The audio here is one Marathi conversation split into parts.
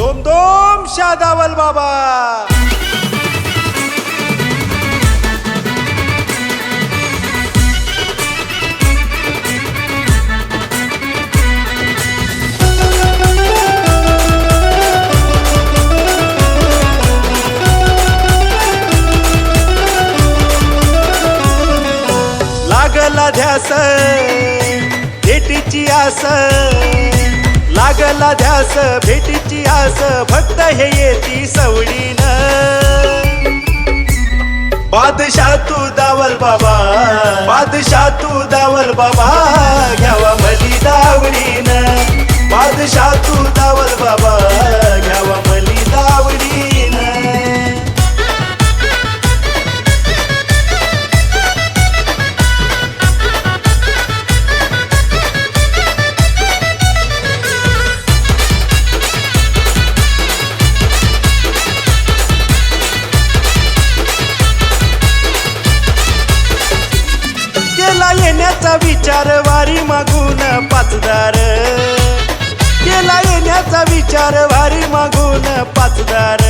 दोम दोम शादावल बाबा। लागला ध्यास भेटीची आस, लागला ध्यास भेटीची आस, भक्त हे येती सवडीनं। बादशाह तू दावल बाबा, बादशाह तू दावल बाबा, घ्यावा मली दावडीनं। बादशाह तू दावल बाबा, घ्यावा मली दावडीनं। केला येण्याचा विचार वारी मागून पाचदार, केला येण्याचा विचार वारी मागून पाचदार।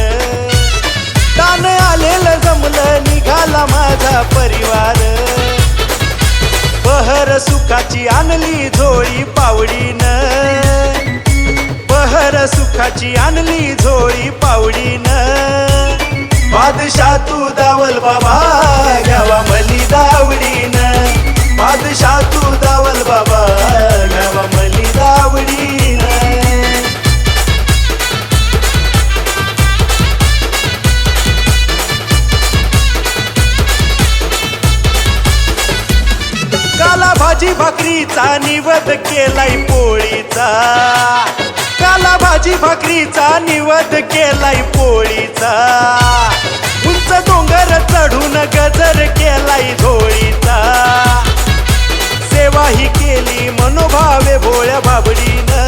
तान आलेलं जमलं निघाला माझा परिवार, बहर सुखाची आणली झोळी पावडीनं, बहर सुखाची आणली झोळी पावडीनं। बादशाह तू दावल बाबा, घ्यावा मली दावडीनं। बादशाह तू दावल बाबा, घ्यावा मली दावडीनं। काला भाजी भाकरीचा निवद केलाय पोळीचा, काला भाजी भाकरीचा निवद केलाय पोळीचा। उंच डोंगर चढून गजर केलाय झोळीचा, सेवा ही केली मनोभावे भोळ्या बाबडीनं,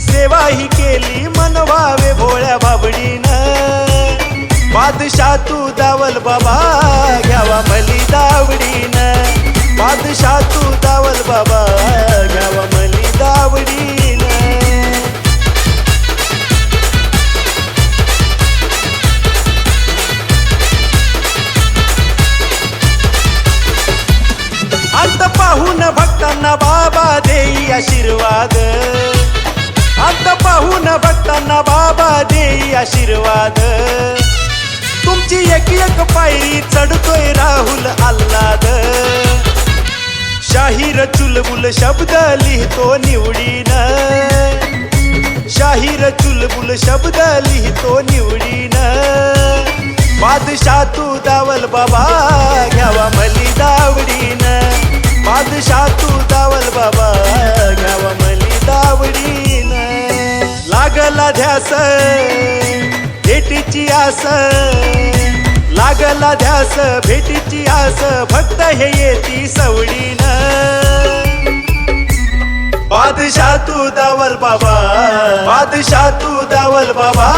सेवा ही केली मनोभावे भोळ्या बाबडीनं। बादशाह तू दावल बाबा, घ्यावा मली दावडीनं। बादशाह तू दावल बाबा, घ्यावा मली दावडीनं। अंत पाहून भक्तांना बाबा देई आशीर्वाद, अंत पाहून भक्तांना बाबा देई आशीर्वाद। तुमची एक एक पायरी चढतोय राहुल आल्हाद, शाहीर चुलबुल शब्द लिहितो निवडीनं, शाहीर चुलबुल शब्द लिहितो निवडीनं। बादशाह तू दावल बाबा, घ्यावा मली दावडीनं। बादशाह तू दावल बाबा, घ्यावा मली दावडीनं। लागला ध्यास भेटीची आस, लागला ध्यास भेटीची आस, भक्त हे येती सवडीनं। बादशाह तू दावल बाबा, बादशाह तू दावल बाबा,